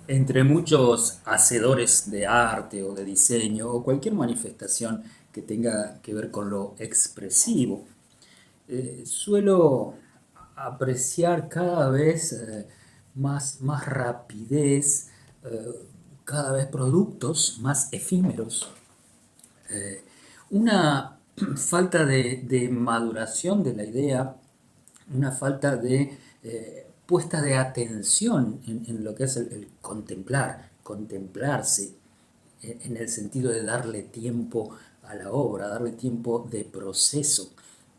Entre muchos hacedores de arte o de diseño o cualquier manifestación que tenga que ver con lo expresivo, suelo apreciar cada vez más rapidez, eh, cada vez productos más efímeros, una falta de maduración de la idea, una falta de puesta de atención en lo que es el contemplar, contemplarse, en el sentido de darle tiempo a la obra, darle tiempo de proceso.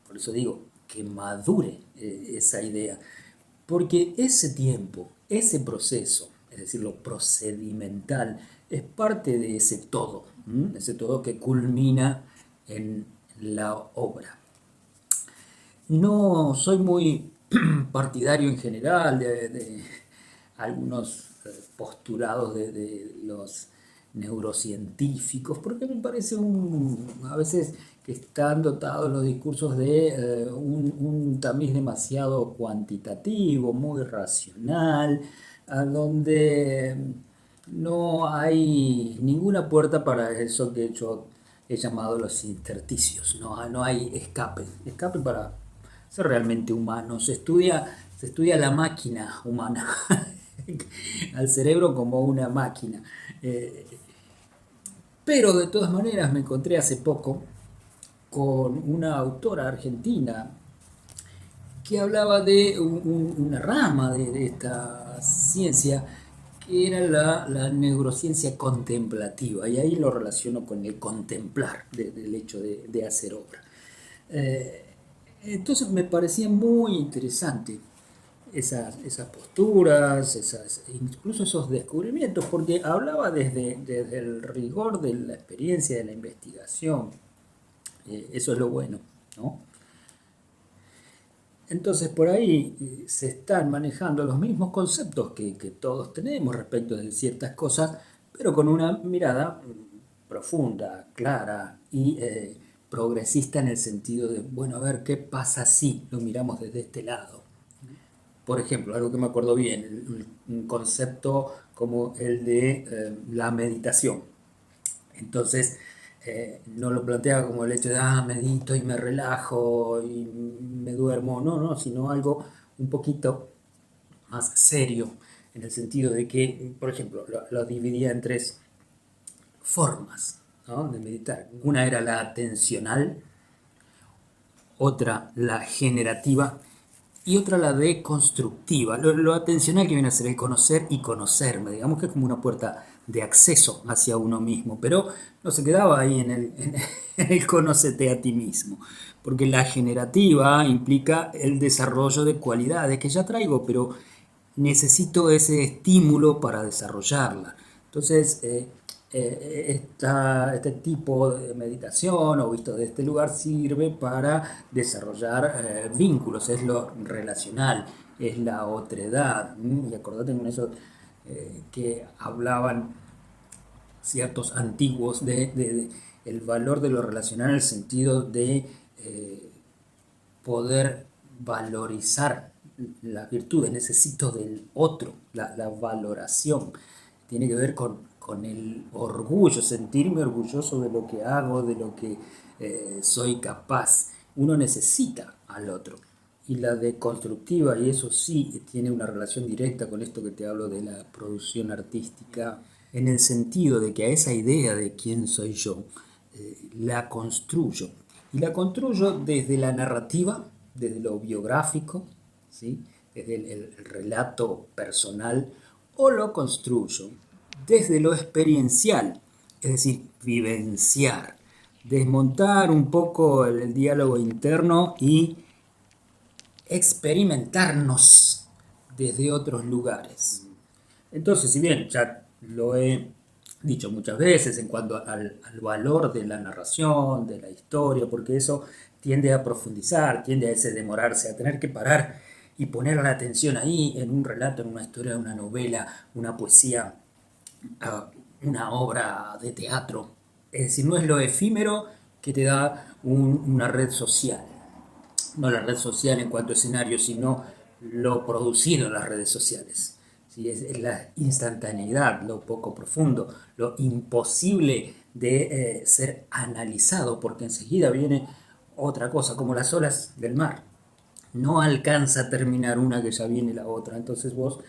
Por eso digo, que madure esa idea. Porque ese tiempo, ese proceso, es decir, lo procedimental, es parte de ese todo, ¿m? Ese todo que culmina en la obra. No soy muy partidario en general de algunos postulados de los neurocientíficos, porque me parece a veces que están dotados los discursos de un tamiz demasiado cuantitativo, muy racional, a donde no hay ninguna puerta para eso que yo he llamado los intersticios. No hay escape, escape para ser realmente humano. Se estudia la máquina humana, al cerebro como una máquina. Eh, pero de todas maneras me encontré hace poco con una autora argentina que hablaba de una rama de esta ciencia que era la neurociencia contemplativa, y ahí lo relaciono con el contemplar del hecho de hacer obra. Eh, entonces me parecía muy interesante esas posturas, incluso esos descubrimientos, porque hablaba desde el rigor de la experiencia, de la investigación. Eso es lo bueno, ¿no? Entonces por ahí se están manejando los mismos conceptos que todos tenemos respecto de ciertas cosas, pero con una mirada profunda, clara y progresista en el sentido de, bueno, a ver qué pasa si lo miramos desde este lado. Por ejemplo, algo que me acuerdo bien, un concepto como el de la meditación. Entonces, no lo plantea como el hecho de, medito y me relajo y me duermo, no, sino algo un poquito más serio, en el sentido de que, por ejemplo, lo dividía en tres formas, ¿no?, de meditar. Una era la atencional, otra la generativa y otra la deconstructiva. Lo atencional que viene a ser el conocer y conocerme, digamos que es como una puerta de acceso hacia uno mismo, pero no se quedaba ahí en el conócete a ti mismo, porque la generativa implica el desarrollo de cualidades que ya traigo, pero necesito ese estímulo para desarrollarla. Entonces, este tipo de meditación o visto de este lugar sirve para desarrollar vínculos, es lo relacional, es la otredad. Y acordate con eso que hablaban ciertos antiguos de el valor de lo relacional en el sentido de poder valorizar las virtudes, necesito del otro, la valoración. Tiene que ver con el orgullo, sentirme orgulloso de lo que hago, de lo que soy capaz. Uno necesita al otro. Y la deconstructiva, y eso sí tiene una relación directa con esto que te hablo de la producción artística, en el sentido de que a esa idea de quién soy yo, la construyo. Y la construyo desde la narrativa, desde lo biográfico, ¿sí?, desde el relato personal, o lo construyo desde lo experiencial, es decir, vivenciar, desmontar un poco el diálogo interno y experimentarnos desde otros lugares. Entonces, si bien ya lo he dicho muchas veces en cuanto al valor de la narración, de la historia, porque eso tiende a profundizar, tiende a ese demorarse, a tener que parar y poner la atención ahí en un relato, en una historia, una novela, una poesía, una obra de teatro. Es decir, no es lo efímero que te da una red social, no la red social en cuanto a escenario, sino lo producido en las redes sociales. ¿sí? Es la instantaneidad, lo poco profundo, lo imposible de ser analizado, porque enseguida viene otra cosa, como las olas del mar. No alcanza a terminar una que ya viene la otra. Entonces vos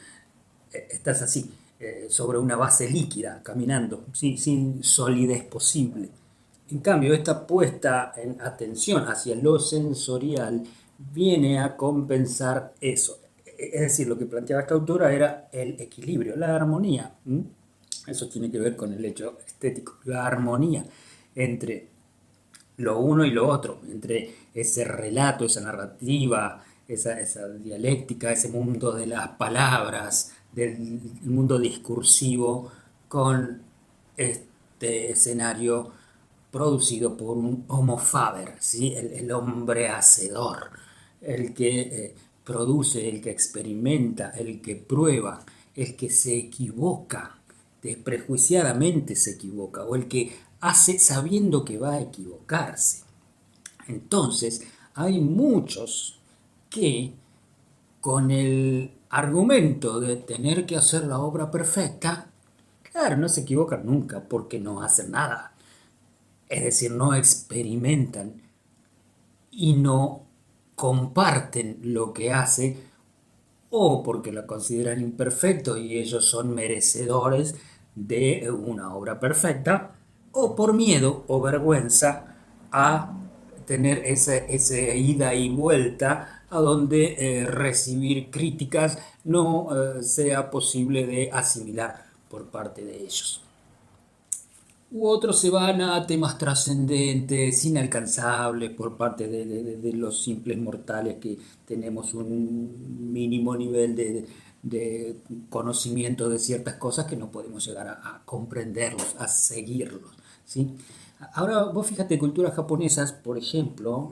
estás así, sobre una base líquida, caminando, sin solidez posible. En cambio, esta puesta en atención hacia lo sensorial viene a compensar eso. Es decir, lo que planteaba esta autora era el equilibrio, la armonía. Eso tiene que ver con el hecho estético, la armonía entre lo uno y lo otro, entre ese relato, esa narrativa, esa dialéctica, ese mundo de las palabras, del mundo discursivo, con este escenario producido por un homo faber, ¿sí? El hombre hacedor, el que produce, el que experimenta, el que prueba, el que se equivoca, desprejuiciadamente se equivoca, o el que hace sabiendo que va a equivocarse. Entonces, hay muchos que con el argumento de tener que hacer la obra perfecta, claro, no se equivocan nunca porque no hacen nada. Es decir, no experimentan y no comparten lo que hace, o porque lo consideran imperfecto y ellos son merecedores de una obra perfecta, o por miedo o vergüenza a tener ese ida y vuelta a donde recibir críticas no sea posible de asimilar por parte de ellos. U otros se van a temas trascendentes, inalcanzables por parte de los simples mortales que tenemos un mínimo nivel de conocimiento de ciertas cosas que no podemos llegar a comprenderlos, a seguirlos, ¿sí? Ahora vos fíjate, culturas japonesas, por ejemplo,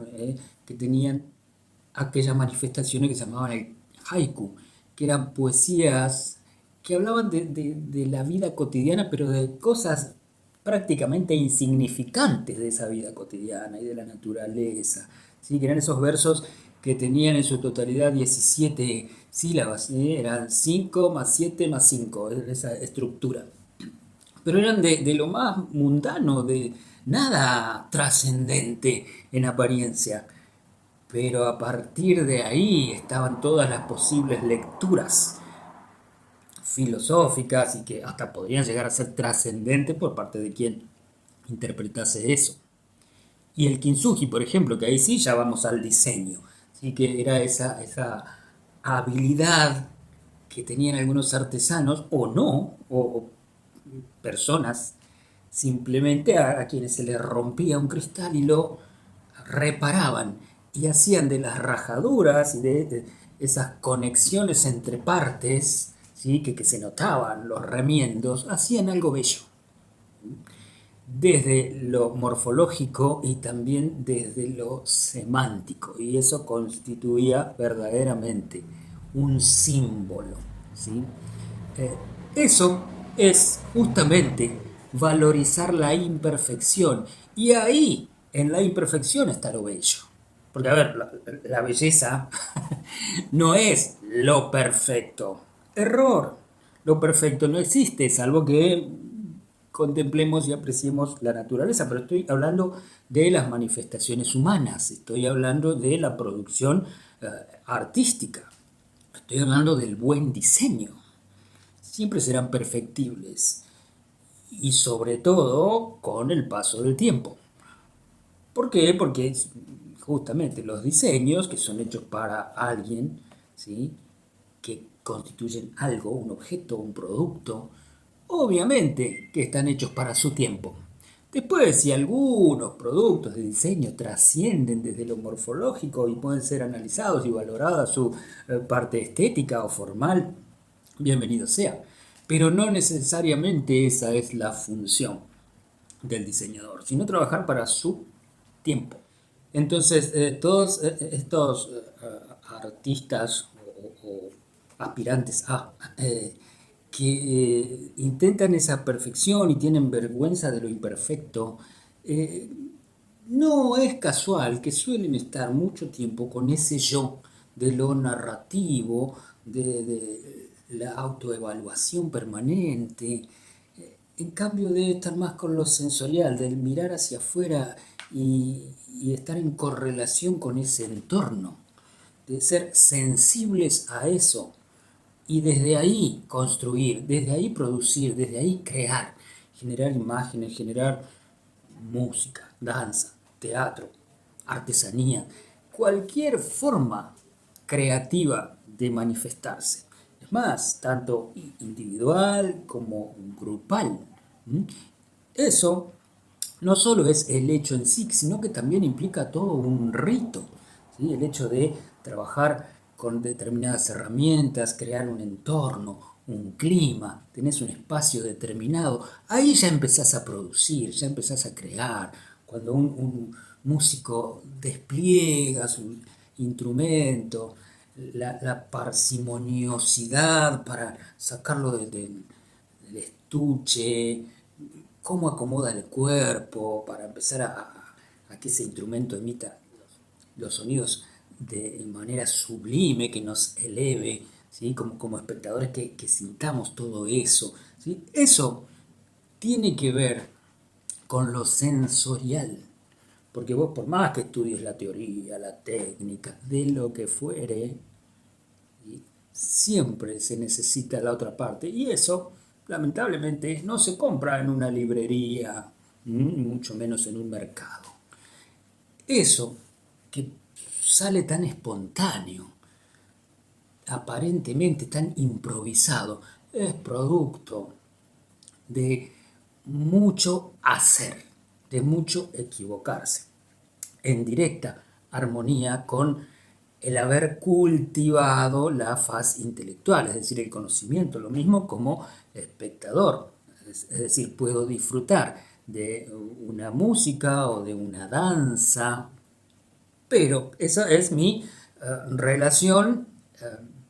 que tenían aquellas manifestaciones que se llamaban el haiku, que eran poesías que hablaban de la vida cotidiana, pero de cosas prácticamente insignificantes de esa vida cotidiana y de la naturaleza, ¿sí? Que eran esos versos que tenían en su totalidad 17 sílabas, ¿sí? Eran 5 más 7 más 5, esa estructura. Pero eran de lo más mundano, de nada trascendente en apariencia. Pero a partir de ahí estaban todas las posibles lecturas filosóficas y que hasta podrían llegar a ser trascendentes por parte de quien interpretase eso. Y el kintsugi, por ejemplo, que ahí sí ya vamos al diseño, ¿sí? Que era esa habilidad que tenían algunos artesanos o no, o personas simplemente a quienes se les rompía un cristal y lo reparaban y hacían de las rajaduras y de esas conexiones entre partes, ¿sí? que se notaban los remiendos, hacían algo bello, desde lo morfológico y también desde lo semántico, y eso constituía verdaderamente un símbolo, ¿sí? Eh, Eso es justamente valorizar la imperfección, y ahí en la imperfección está lo bello. Porque, a ver, la belleza no es lo perfecto. Error. Lo perfecto no existe, salvo que contemplemos y apreciemos la naturaleza, pero estoy hablando de las manifestaciones humanas, estoy hablando de la producción artística, estoy hablando del buen diseño. Siempre serán perfectibles y sobre todo con el paso del tiempo. ¿Por qué? Porque justamente los diseños que son hechos para alguien, ¿sí? Que constituyen algo, un objeto, un producto, obviamente que están hechos para su tiempo. Después, si algunos productos de diseño trascienden desde lo morfológico y pueden ser analizados y valoradas su parte estética o formal, bienvenido sea. Pero no necesariamente esa es la función del diseñador, sino trabajar para su tiempo. Entonces, todos estos artistas o aspirantes a que intentan esa perfección y tienen vergüenza de lo imperfecto, eh, no es casual que suelen estar mucho tiempo con ese yo de lo narrativo, la autoevaluación permanente. En cambio debe estar más con lo sensorial, del mirar hacia afuera y estar en correlación con ese entorno, de ser sensibles a eso y desde ahí construir, desde ahí producir, desde ahí crear, generar imágenes, generar música, danza, teatro, artesanía, cualquier forma creativa de manifestarse. Es más, tanto individual como grupal. Eso no solo es el hecho en sí, sino que también implica todo un rito. ¿Sí? El hecho de trabajar con determinadas herramientas, crear un entorno, un clima, tenés un espacio determinado, ahí ya empezás a producir, ya empezás a crear. Cuando un músico despliega su instrumento, la parsimoniosidad para sacarlo del estuche, cómo acomoda el cuerpo para empezar a que ese instrumento emita los sonidos de manera sublime, que nos eleve, ¿sí? Como espectadores que sintamos todo eso. ¿Sí? Eso tiene que ver con lo sensorial. Porque vos, por más que estudies la teoría, la técnica, de lo que fuere, ¿sí? Siempre se necesita la otra parte. Y eso, lamentablemente, no se compra en una librería, mucho menos en un mercado. Eso que sale tan espontáneo, aparentemente tan improvisado, es producto de mucho hacer, de mucho equivocarse, en directa armonía con el haber cultivado la faz intelectual, es decir, el conocimiento, lo mismo como espectador. Es decir, puedo disfrutar de una música o de una danza, pero esa es mi relación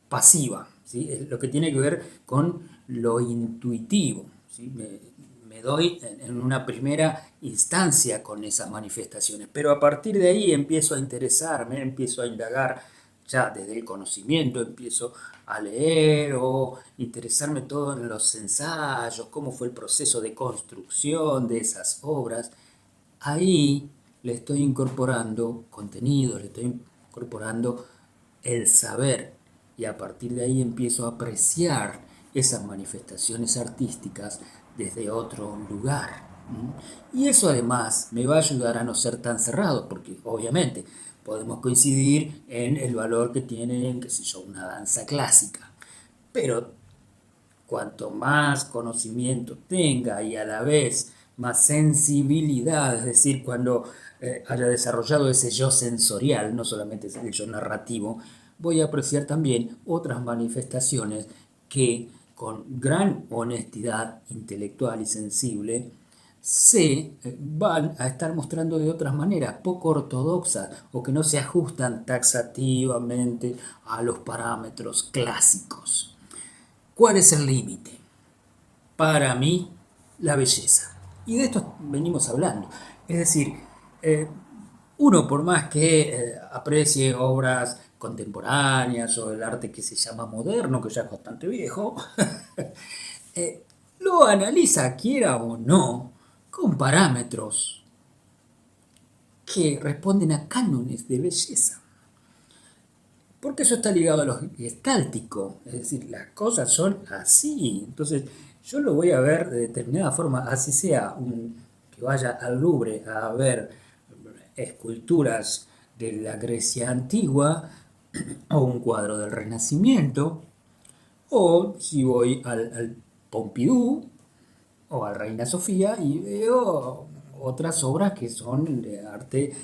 pasiva, ¿sí? Es lo que tiene que ver con lo intuitivo. ¿Sí? Me doy en una primera instancia con esas manifestaciones, pero a partir de ahí empiezo a interesarme, empiezo a indagar ya desde el conocimiento, empiezo a leer o interesarme todo en los ensayos, cómo fue el proceso de construcción de esas obras. Ahí le estoy incorporando contenido, le estoy incorporando el saber y a partir de ahí empiezo a apreciar esas manifestaciones artísticas desde otro lugar. Y eso además me va a ayudar a no ser tan cerrado, porque obviamente podemos coincidir en el valor que tiene, qué sé yo, una danza clásica, pero cuanto más conocimiento tenga y a la vez más sensibilidad, es decir, cuando haya desarrollado ese yo sensorial, no solamente ese yo narrativo, voy a apreciar también otras manifestaciones que con gran honestidad intelectual y sensible se van a estar mostrando de otras maneras, poco ortodoxas o que no se ajustan taxativamente a los parámetros clásicos. ¿Cuál es el límite? Para mí, la belleza. Y de esto venimos hablando. Es decir, eh, uno por más que aprecie obras contemporáneas o el arte que se llama moderno, que ya es bastante viejo, eh, lo analiza, quiera o no, con parámetros que responden a cánones de belleza. Porque eso está ligado a lo gestáltico, es decir, las cosas son así. Entonces, yo lo voy a ver de determinada forma, así sea que vaya al Louvre a ver esculturas de la Grecia antigua o un cuadro del Renacimiento, o si voy al Pompidou o a Reina Sofía y veo otras obras que son de arte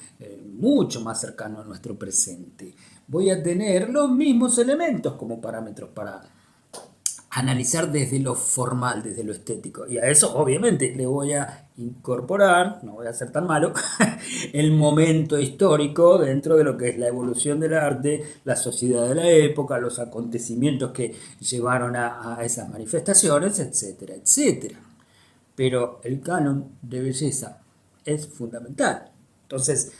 mucho más cercano a nuestro presente. Voy a tener los mismos elementos como parámetros para analizar desde lo formal, desde lo estético. Y a eso obviamente le voy a incorporar, no voy a ser tan malo, el momento histórico dentro de lo que es la evolución del arte, la sociedad de la época, los acontecimientos que llevaron a esas manifestaciones, etcétera, etcétera. Pero el canon de belleza es fundamental. Entonces,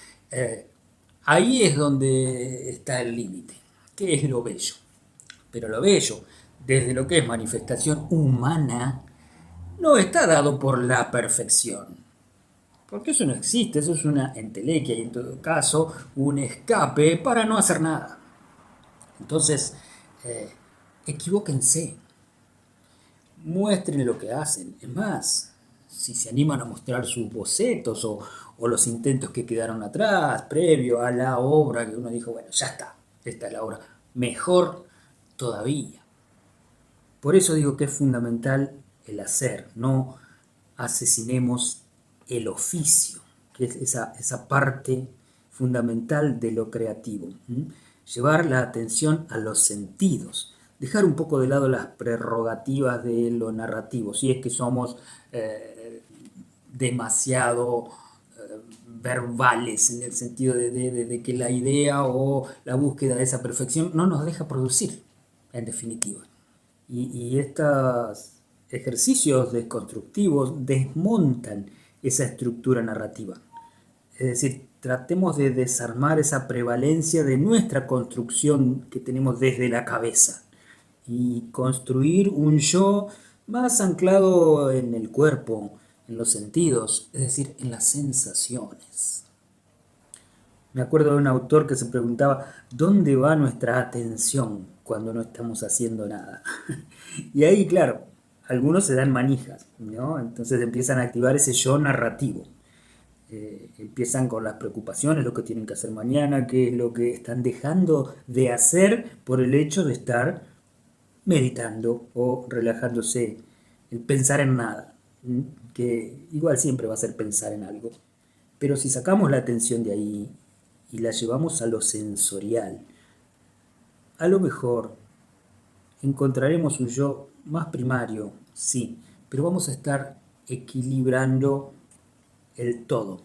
ahí es donde está el límite. ¿Qué es lo bello? Pero lo bello desde lo que es manifestación humana, no está dado por la perfección. Porque eso no existe, eso es una entelequia y en todo caso un escape para no hacer nada. Entonces, eh, equivóquense, muestren lo que hacen. Es más, si se animan a mostrar sus bocetos o los intentos que quedaron atrás, previo a la obra, que uno dijo, bueno, ya está, esta es la obra, mejor todavía. Por eso digo que es fundamental el hacer, no asesinemos el oficio, que es esa parte fundamental de lo creativo. Llevar la atención a los sentidos, dejar un poco de lado las prerrogativas de lo narrativo, si es que somos demasiado verbales en el sentido de que la idea o la búsqueda de esa perfección no nos deja producir, en definitiva. Y estos ejercicios desconstructivos desmontan esa estructura narrativa. Es decir, tratemos de desarmar esa prevalencia de nuestra construcción que tenemos desde la cabeza y construir un yo más anclado en el cuerpo, en los sentidos, es decir, en las sensaciones. Me acuerdo de un autor que se preguntaba, ¿dónde va nuestra atención cuando no estamos haciendo nada? Y ahí, claro, algunos se dan manijas, ¿no? Entonces empiezan a activar ese yo narrativo. Empiezan con las preocupaciones, lo que tienen que hacer mañana, qué es lo que están dejando de hacer por el hecho de estar meditando o relajándose, el pensar en nada, que igual siempre va a ser pensar en algo. Pero si sacamos la atención de ahí y la llevamos a lo sensorial, a lo mejor encontraremos un yo más primario, sí, pero vamos a estar equilibrando el todo.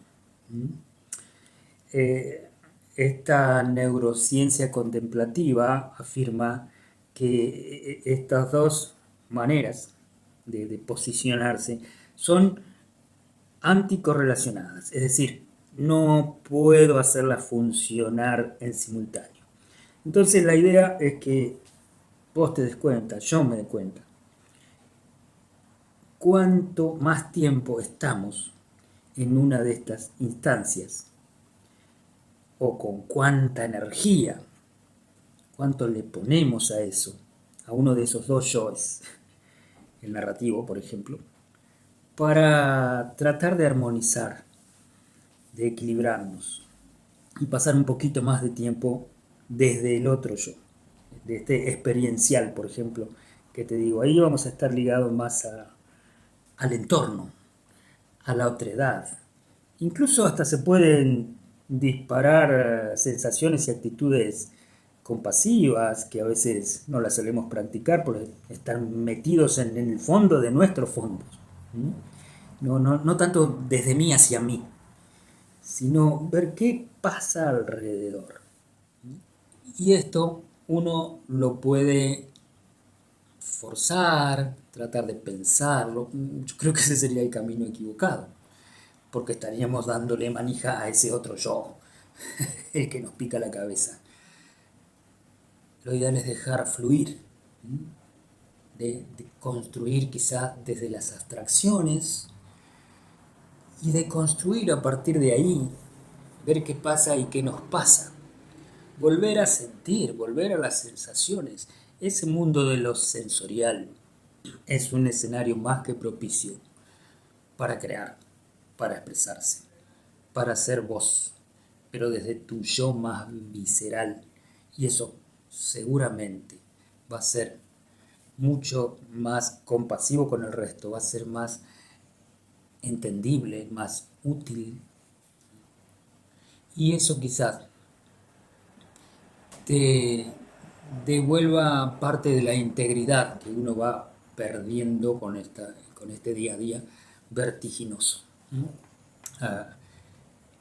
Eh, Esta neurociencia contemplativa afirma que estas dos maneras de posicionarse son anticorrelacionadas, es decir, no puedo hacerlas funcionar en simultáneo. Entonces la idea es que vos te des cuenta, yo me dé cuenta, cuánto más tiempo estamos en una de estas instancias o con cuánta energía, cuánto le ponemos a eso, a uno de esos dos yoes, el narrativo, por ejemplo, para tratar de armonizar, de equilibrarnos y pasar un poquito más de tiempo desde el otro yo, de este experiencial, por ejemplo, que te digo, ahí vamos a estar ligados más al entorno, a la otredad. Incluso hasta se pueden disparar sensaciones y actitudes compasivas que a veces no las solemos practicar por estar metidos en el fondo de nuestros fondos. No tanto desde mí hacia mí, sino ver qué pasa alrededor. Y esto uno lo puede forzar, tratar de pensarlo. Yo creo que ese sería el camino equivocado, porque estaríamos dándole manija a ese otro yo, el que nos pica la cabeza. Lo ideal es dejar fluir, de construir quizá desde las abstracciones y de construir a partir de ahí, ver qué pasa y qué nos pasa. Volver a sentir, volver a las sensaciones. Ese mundo de lo sensorial es un escenario más que propicio para crear, para expresarse, para ser voz, pero desde tu yo más visceral. Y eso seguramente va a ser mucho más compasivo con el resto, va a ser más entendible, más útil. Y eso quizás te devuelva parte de la integridad que uno va perdiendo con este día a día vertiginoso. Ah,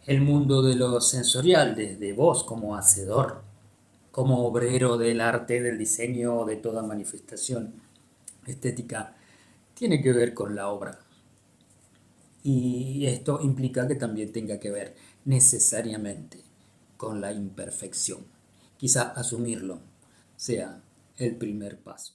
el mundo de lo sensorial, desde vos como hacedor, como obrero del arte, del diseño, de toda manifestación estética, tiene que ver con la obra. Y esto implica que también tenga que ver necesariamente con la imperfección. Quizá asumirlo sea el primer paso.